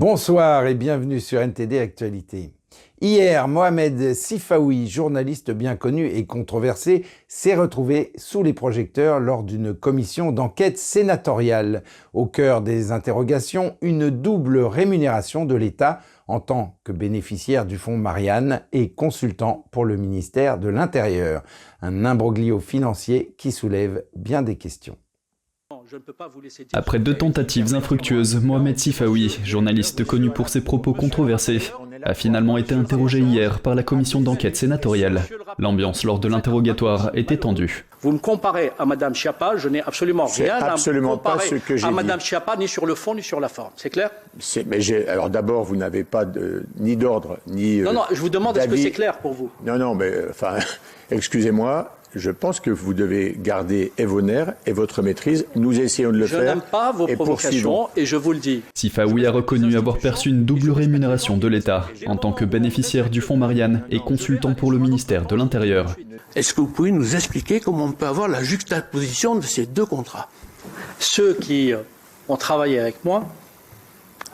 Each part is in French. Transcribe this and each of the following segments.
Bonsoir et bienvenue sur NTD Actualité. Hier, Mohamed Sifaoui, journaliste bien connu et controversé, s'est retrouvé sous les projecteurs lors d'une commission d'enquête sénatoriale. Au cœur des interrogations, une double rémunération de l'État en tant que bénéficiaire du fonds Marianne et consultant pour le ministère de l'Intérieur. Un imbroglio financier qui soulève bien des questions. Après 2 tentatives infructueuses, Mohamed Sifaoui, journaliste connu pour ses propos controversés, a finalement été interrogé hier par la commission d'enquête sénatoriale. L'ambiance lors de l'interrogatoire était tendue. Vous me comparez à Mme Schiappa, je n'ai absolument rien à me comparer à Mme Schiappa, ni sur le fond, ni sur la forme. C'est clair ? Alors d'abord, vous n'avez pas ni d'ordre, ni Non, je vous demande, est-ce que c'est clair pour vous ? Non, mais excusez-moi. Je pense que vous devez garder et vos nerfs et votre maîtrise. Nous essayons de le faire. Je n'aime pas vos provocations et je vous le dis. Sifaoui a reconnu avoir perçu une double rémunération de l'État en tant que bénéficiaire du fonds Marianne et consultant pour le ministère de l'Intérieur. Est-ce que vous pouvez nous expliquer comment on peut avoir la juxtaposition de ces 2 contrats ? Ceux qui ont travaillé avec moi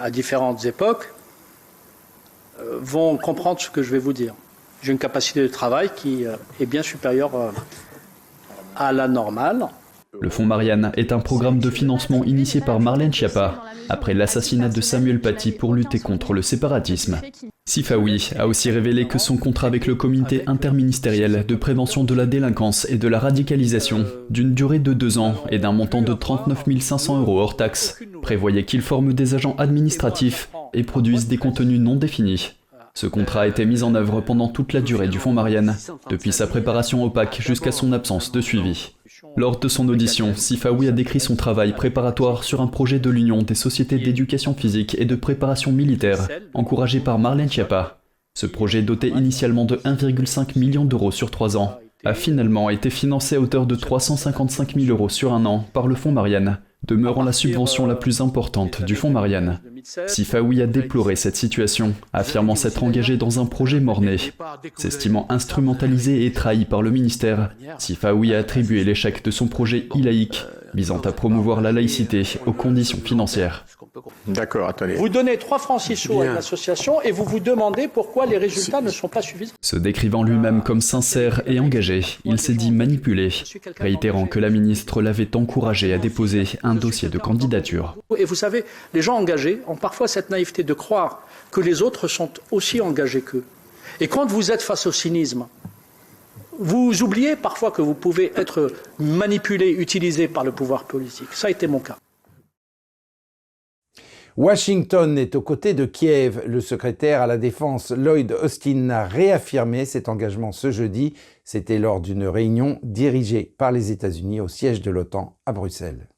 à différentes époques vont comprendre ce que je vais vous dire. J'ai une capacité de travail qui est bien supérieure à la normale. Le fonds Marianne est un programme de financement initié par Marlène Schiappa après l'assassinat de Samuel Paty pour lutter contre le séparatisme. Sifaoui a aussi révélé que son contrat avec le comité interministériel de prévention de la délinquance et de la radicalisation, d'une durée de 2 ans et d'un montant de 39 500 € hors taxes, prévoyait qu'il forme des agents administratifs et produise des contenus non définis. Ce contrat a été mis en œuvre pendant toute la durée du fonds Marianne, depuis sa préparation opaque jusqu'à son absence de suivi. Lors de son audition, Sifaoui a décrit son travail préparatoire sur un projet de l'Union des sociétés d'éducation physique et de préparation militaire, encouragé par Marlène Schiappa. Ce projet, doté initialement de 1,5 million d'euros sur 3 ans, a finalement été financé à hauteur de 355 000 € sur 1 an par le fonds Marianne, demeurant la subvention la plus importante du fonds Marianne. Sifaoui a déploré cette situation, affirmant s'être engagé dans un projet mort-né. S'estimant instrumentalisé et trahi par le ministère, Sifaoui a attribué l'échec de son projet e-laïque, visant à promouvoir la laïcité aux conditions financières. D'accord, attendez. Vous donnez 3 francs 6 sous à une association et vous vous demandez pourquoi les résultats ne sont pas suffisants. Se décrivant lui-même comme sincère et engagé, il s'est dit manipulé, réitérant que la ministre l'avait encouragé à déposer un dossier de candidature. Et vous savez, les gens engagés ont parfois cette naïveté de croire que les autres sont aussi engagés qu'eux. Et quand vous êtes face au cynisme, vous oubliez parfois que vous pouvez être manipulé, utilisé par le pouvoir politique. Ça a été mon cas. Washington est aux côtés de Kiev. Le secrétaire à la Défense Lloyd Austin a réaffirmé cet engagement ce jeudi. C'était lors d'une réunion dirigée par les États-Unis au siège de l'OTAN à Bruxelles.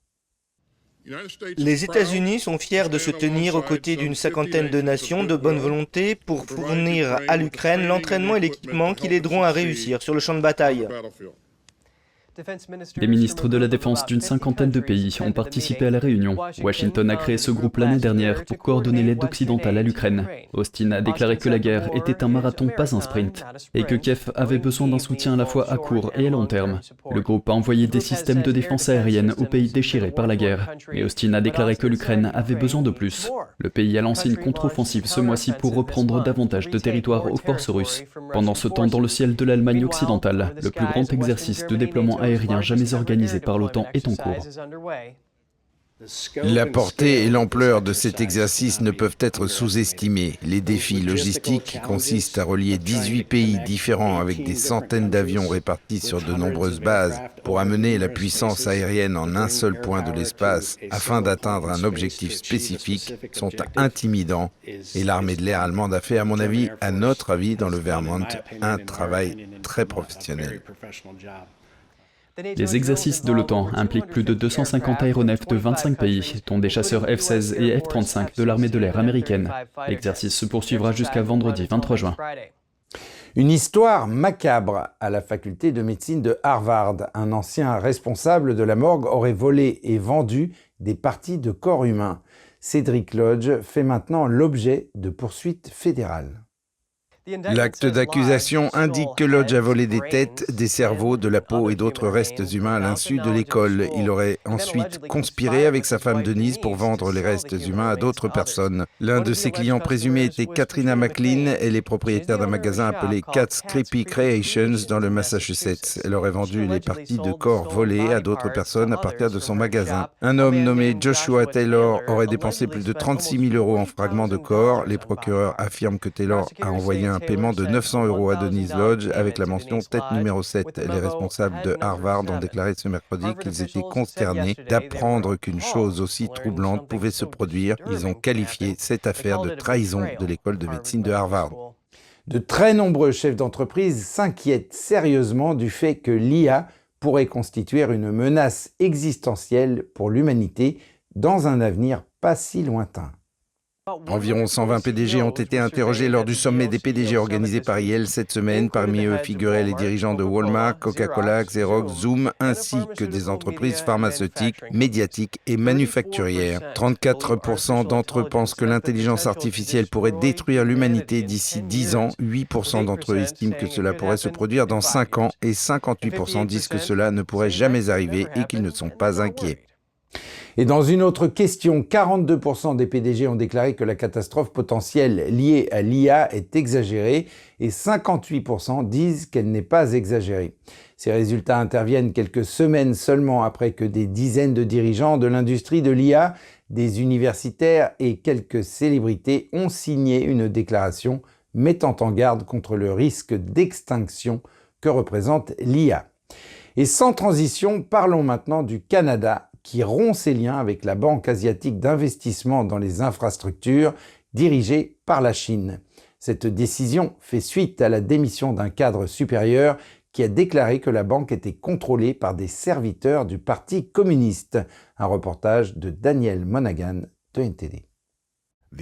Les États-Unis sont fiers de se tenir aux côtés d'une 50aine de nations de bonne volonté pour fournir à l'Ukraine l'entraînement et l'équipement qui l'aideront à réussir sur le champ de bataille. Les ministres de la Défense d'une 50aine de pays ont participé à la réunion. Washington a créé ce groupe l'année dernière pour coordonner l'aide occidentale à l'Ukraine. Austin a déclaré que la guerre était un marathon, pas un sprint, et que Kiev avait besoin d'un soutien à la fois à court et à long terme. Le groupe a envoyé des systèmes de défense aérienne aux pays déchirés par la guerre, et Austin a déclaré que l'Ukraine avait besoin de plus. Le pays a lancé une contre-offensive ce mois-ci pour reprendre davantage de territoire aux forces russes. Pendant ce temps, dans le ciel de l'Allemagne occidentale, le plus grand exercice de déploiement aérien jamais organisé par l'OTAN est en cours. La portée et l'ampleur de cet exercice ne peuvent être sous-estimés. Les défis logistiques qui consistent à relier 18 pays différents avec des centaines d'avions répartis sur de nombreuses bases pour amener la puissance aérienne en un seul point de l'espace afin d'atteindre un objectif spécifique sont intimidants et l'armée de l'air allemande a fait, à mon avis, à notre avis, dans le Vermont, un travail très professionnel. Les exercices de l'OTAN impliquent plus de 250 aéronefs de 25 pays, dont des chasseurs F-16 et F-35 de l'armée de l'air américaine. L'exercice se poursuivra jusqu'à vendredi 23 juin. Une histoire macabre à la faculté de médecine de Harvard. Un ancien responsable de la morgue aurait volé et vendu des parties de corps humains. Cédric Lodge fait maintenant l'objet de poursuites fédérales. L'acte d'accusation indique que Lodge a volé des têtes, des cerveaux, de la peau et d'autres restes humains à l'insu de l'école. Il aurait ensuite conspiré avec sa femme Denise pour vendre les restes humains à d'autres personnes. L'un de ses clients présumés était Katrina McLean. Elle est propriétaire d'un magasin appelé Cat's Creepy Creations dans le Massachusetts. Elle aurait vendu les parties de corps volées à d'autres personnes à partir de son magasin. Un homme nommé Joshua Taylor aurait dépensé plus de 36 000 € en fragments de corps. Les procureurs affirment que Taylor a envoyé un paiement de 900 € à Denise Lodge avec la mention tête numéro 7. Les responsables de Harvard ont déclaré ce mercredi qu'ils étaient consternés d'apprendre qu'une chose aussi troublante pouvait se produire. Ils ont qualifié cette affaire de trahison de l'école de médecine de Harvard. De très nombreux chefs d'entreprise s'inquiètent sérieusement du fait que l'IA pourrait constituer une menace existentielle pour l'humanité dans un avenir pas si lointain. Environ 120 PDG ont été interrogés lors du sommet des PDG organisé par Yale cette semaine. Parmi eux figuraient les dirigeants de Walmart, Coca-Cola, Xerox, Zoom, ainsi que des entreprises pharmaceutiques, médiatiques et manufacturières. 34% d'entre eux pensent que l'intelligence artificielle pourrait détruire l'humanité d'ici 10 ans. 8% d'entre eux estiment que cela pourrait se produire dans 5 ans et 58% disent que cela ne pourrait jamais arriver et qu'ils ne sont pas inquiets. Et dans une autre question, 42% des PDG ont déclaré que la catastrophe potentielle liée à l'IA est exagérée et 58% disent qu'elle n'est pas exagérée. Ces résultats interviennent quelques semaines seulement après que des dizaines de dirigeants de l'industrie de l'IA, des universitaires et quelques célébrités ont signé une déclaration mettant en garde contre le risque d'extinction que représente l'IA. Et sans transition, parlons maintenant du Canada, qui rompt ses liens avec la Banque asiatique d'investissement dans les infrastructures dirigée par la Chine. Cette décision fait suite à la démission d'un cadre supérieur qui a déclaré que la banque était contrôlée par des serviteurs du Parti communiste. Un reportage de Daniel Monaghan de NTD.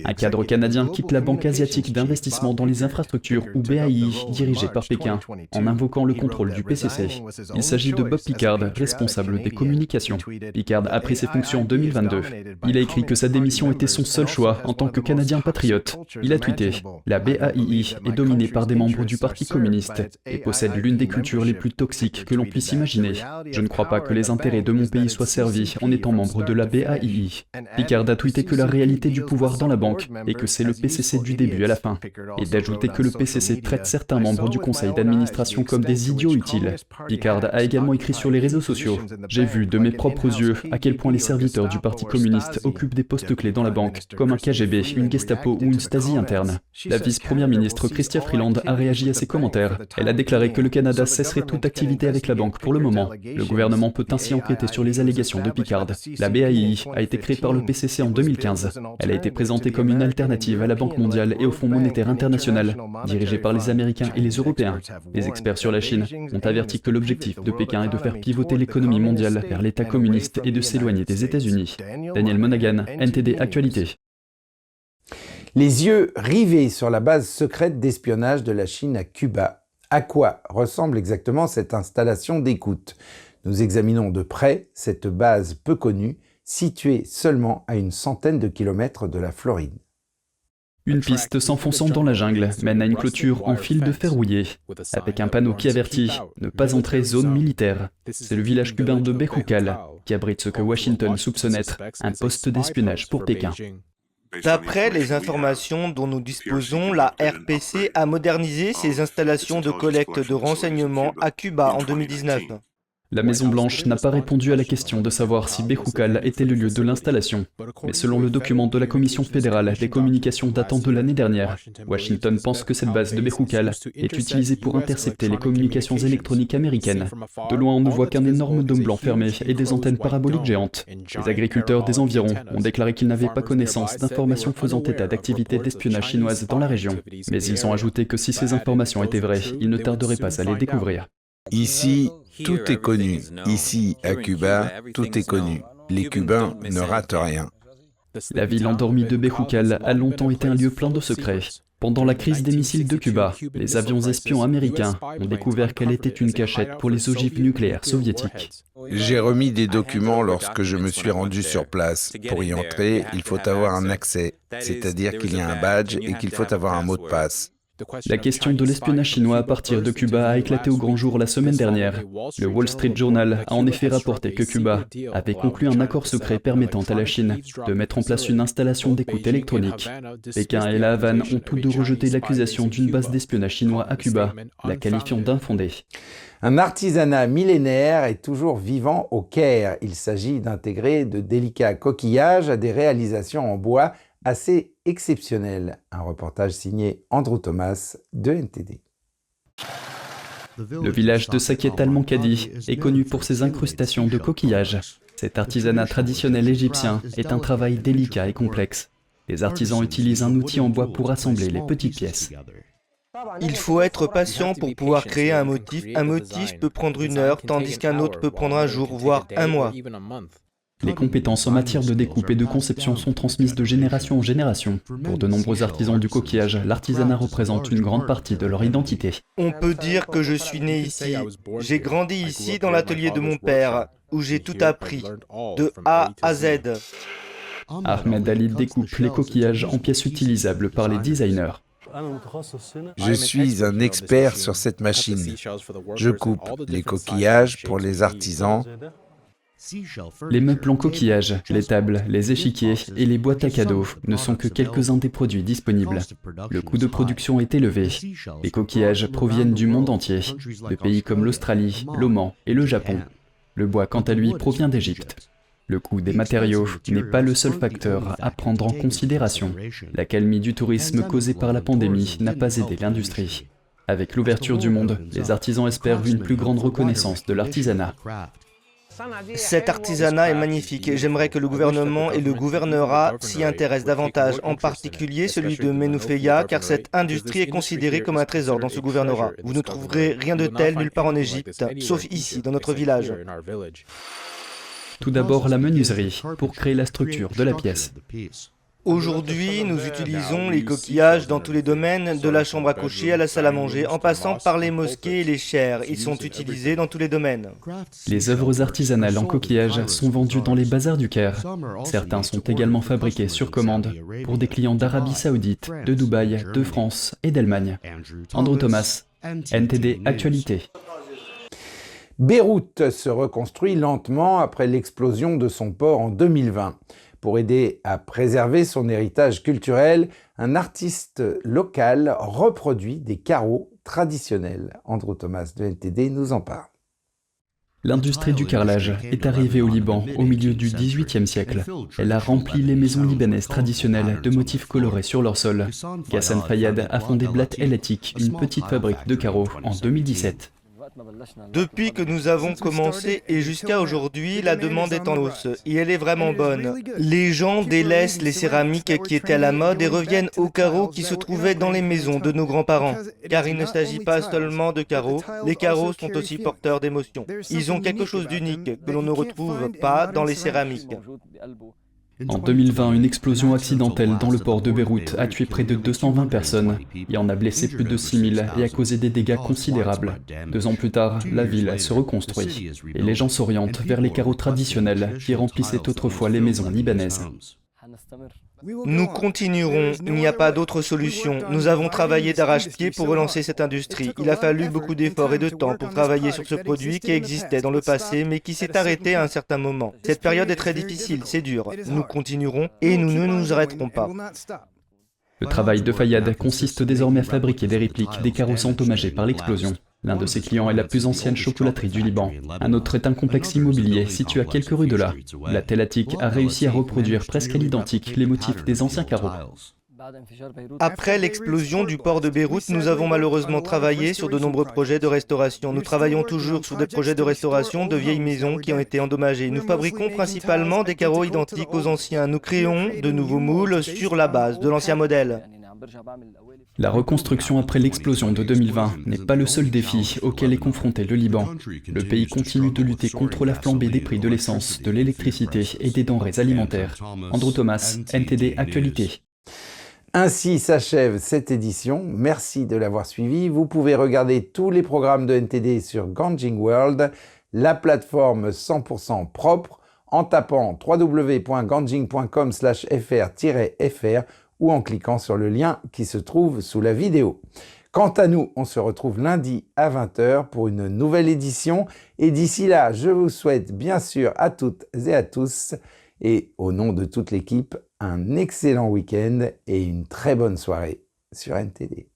Un cadre canadien quitte la Banque asiatique d'investissement dans les infrastructures, ou BAI, dirigée par Pékin, en invoquant le contrôle du PCC. Il s'agit de Bob Pickard, responsable des communications. Pickard a pris ses fonctions en 2022. Il a écrit que sa démission était son seul choix en tant que Canadien patriote. Il a tweeté « La BAI est dominée par des membres du Parti communiste et possède l'une des cultures les plus toxiques que l'on puisse imaginer. Je ne crois pas que les intérêts de mon pays soient servis en étant membre de la BAI. » Pickard a tweeté que la réalité du pouvoir dans la banque et que c'est le PCC du début à la fin, et d'ajouter que le PCC traite certains membres du conseil d'administration comme des idiots utiles. Pickard a également écrit sur les réseaux sociaux « J'ai vu de mes propres yeux à quel point les serviteurs du Parti communiste occupent des postes clés dans la banque, comme un KGB, une Gestapo ou une Stasi interne. » La vice-première ministre Chrystia Freeland a réagi à ces commentaires. Elle a déclaré que le Canada cesserait toute activité avec la banque pour le moment. Le gouvernement peut ainsi enquêter sur les allégations de Pickard. La BAI a été créée par le PCC en 2015. Elle a été présentée comme une alternative à la Banque mondiale et au Fonds monétaire international, dirigée par les Américains et les Européens. Les experts sur la Chine ont averti que l'objectif de Pékin est de faire pivoter l'économie mondiale vers l'État communiste et de s'éloigner des États-Unis. Daniel Monaghan, NTD Actualité. Les yeux rivés sur la base secrète d'espionnage de la Chine à Cuba. À quoi ressemble exactement cette installation d'écoute? Nous examinons de près cette base peu connue, située seulement à une centaine de kilomètres de la Floride. Une piste s'enfonçant dans la jungle mène à une clôture en fil de fer rouillé, avec un panneau qui avertit « Ne pas entrer zone militaire ». C'est le village cubain de Bejucal, qui abrite ce que Washington soupçonne être un poste d'espionnage pour Pékin. D'après les informations dont nous disposons, la RPC a modernisé ses installations de collecte de renseignements à Cuba en 2019. La Maison-Blanche n'a pas répondu à la question de savoir si Bejucal était le lieu de l'installation. Mais selon le document de la Commission fédérale des communications datant de l'année dernière, Washington pense que cette base de Bejucal est utilisée pour intercepter les communications électroniques américaines. De loin, on ne voit qu'un énorme dôme blanc fermé et des antennes paraboliques géantes. Les agriculteurs des environs ont déclaré qu'ils n'avaient pas connaissance d'informations faisant état d'activités d'espionnage chinoises dans la région. Mais ils ont ajouté que si ces informations étaient vraies, ils ne tarderaient pas à les découvrir. Ici, tout est connu. Ici, à Cuba, tout est connu. Les Cubains ne ratent rien. La ville endormie de Bejucal a longtemps été un lieu plein de secrets. Pendant la crise des missiles de Cuba, les avions espions américains ont découvert qu'elle était une cachette pour les ogives nucléaires soviétiques. J'ai remis des documents lorsque je me suis rendu sur place. Pour y entrer, il faut avoir un accès, c'est-à-dire qu'il y a un badge et qu'il faut avoir un mot de passe. La question de l'espionnage chinois à partir de Cuba a éclaté au grand jour la semaine dernière. Le Wall Street Journal a en effet rapporté que Cuba avait conclu un accord secret permettant à la Chine de mettre en place une installation d'écoute électronique. Pékin et la Havane ont tous deux rejeté l'accusation d'une base d'espionnage chinois à Cuba, la qualifiant d'infondée. Un artisanat millénaire est toujours vivant au Caire. Il s'agit d'intégrer de délicats coquillages à des réalisations en bois assez exceptionnelles. Un reportage signé Andrew Thomas de NTD. Le village de Sakiet al-Mankadi est connu pour ses incrustations de coquillages. Cet artisanat traditionnel égyptien est un travail délicat et complexe. Les artisans utilisent un outil en bois pour assembler les petites pièces. Il faut être patient pour pouvoir créer un motif. Un motif peut prendre 1 heure, tandis qu'un autre peut prendre un jour, voire 1 mois. Les compétences en matière de découpe et de conception sont transmises de génération en génération. Pour de nombreux artisans du coquillage, l'artisanat représente une grande partie de leur identité. On peut dire que je suis né ici. J'ai grandi ici dans l'atelier de mon père, où j'ai tout appris, de A à Z. Ahmed Ali découpe les coquillages en pièces utilisables par les designers. Je suis un expert sur cette machine. Je coupe les coquillages pour les artisans. Les meubles en coquillage, les tables, les échiquiers et les boîtes à cadeaux ne sont que quelques-uns des produits disponibles. Le coût de production est élevé. Les coquillages proviennent du monde entier, de pays comme l'Australie, l'Oman et le Japon. Le bois, quant à lui, provient d'Égypte. Le coût des matériaux n'est pas le seul facteur à prendre en considération. L'accalmie du tourisme causée par la pandémie n'a pas aidé l'industrie. Avec l'ouverture du monde, les artisans espèrent une plus grande reconnaissance de l'artisanat. Cet artisanat est magnifique et j'aimerais que le gouvernement et le gouvernorat s'y intéressent davantage, en particulier celui de Menufeya, car cette industrie est considérée comme un trésor dans ce gouvernorat. Vous ne trouverez rien de tel nulle part en Égypte, sauf ici, dans notre village. Tout d'abord, la menuiserie, pour créer la structure de la pièce. Aujourd'hui, nous utilisons les coquillages dans tous les domaines, de la chambre à coucher à la salle à manger, en passant par les mosquées et les chairs. Ils sont utilisés dans tous les domaines. Les œuvres artisanales en coquillage sont vendues dans les bazars du Caire. Certains sont également fabriqués sur commande pour des clients d'Arabie Saoudite, de Dubaï, de France et d'Allemagne. Andrew Thomas, NTD Actualité. Beyrouth se reconstruit lentement après l'explosion de son port en 2020. Pour aider à préserver son héritage culturel, un artiste local reproduit des carreaux traditionnels. Andrew Thomas de NTD nous en parle. L'industrie du carrelage est arrivée au Liban au milieu du XVIIIe siècle. Elle a rempli les maisons libanaises traditionnelles de motifs colorés sur leur sol. Ghassan Fayyad a fondé Blat El Atik, une petite fabrique de carreaux, en 2017. Depuis que nous avons commencé et jusqu'à aujourd'hui, la demande est en hausse et elle est vraiment bonne. Les gens délaissent les céramiques qui étaient à la mode et reviennent aux carreaux qui se trouvaient dans les maisons de nos grands-parents. Car il ne s'agit pas seulement de carreaux, les carreaux sont aussi porteurs d'émotions. Ils ont quelque chose d'unique que l'on ne retrouve pas dans les céramiques. En 2020, une explosion accidentelle dans le port de Beyrouth a tué près de 220 personnes et en a blessé plus de 6000 et a causé des dégâts considérables. 2 ans plus tard, la ville se reconstruit et les gens s'orientent vers les carreaux traditionnels qui remplissaient autrefois les maisons libanaises. Nous continuerons, il n'y a pas d'autre solution. Nous avons travaillé d'arrache-pied pour relancer cette industrie. Il a fallu beaucoup d'efforts et de temps pour travailler sur ce produit qui existait dans le passé mais qui s'est arrêté à un certain moment. Cette période est très difficile, c'est dur. Nous continuerons et nous ne nous arrêterons pas. Le travail de Fayyad consiste désormais à fabriquer des répliques des carreaux endommagés par l'explosion. L'un de ses clients est la plus ancienne chocolaterie du Liban. Un autre est un complexe immobilier situé à quelques rues de là. Blat El Atik a réussi à reproduire presque à l'identique les motifs des anciens carreaux. Après l'explosion du port de Beyrouth, nous avons malheureusement travaillé sur de nombreux projets de restauration. Nous travaillons toujours sur des projets de restauration de vieilles maisons qui ont été endommagées. Nous fabriquons principalement des carreaux identiques aux anciens. Nous créons de nouveaux moules sur la base de l'ancien modèle. La reconstruction après l'explosion de 2020 n'est pas le seul défi auquel est confronté le Liban. Le pays continue de lutter contre la flambée des prix de l'essence, de l'électricité et des denrées alimentaires. Andrew Thomas, NTD Actualité. Ainsi s'achève cette édition. Merci de l'avoir suivi. Vous pouvez regarder tous les programmes de NTD sur Ganjing World, la plateforme 100% propre, en tapant www.ganjing.com/fr-fr ou en cliquant sur le lien qui se trouve sous la vidéo. Quant à nous, on se retrouve lundi à 20 h pour une nouvelle édition. Et d'ici là, je vous souhaite bien sûr à toutes et à tous, et au nom de toute l'équipe, un excellent week-end et une très bonne soirée sur NTD.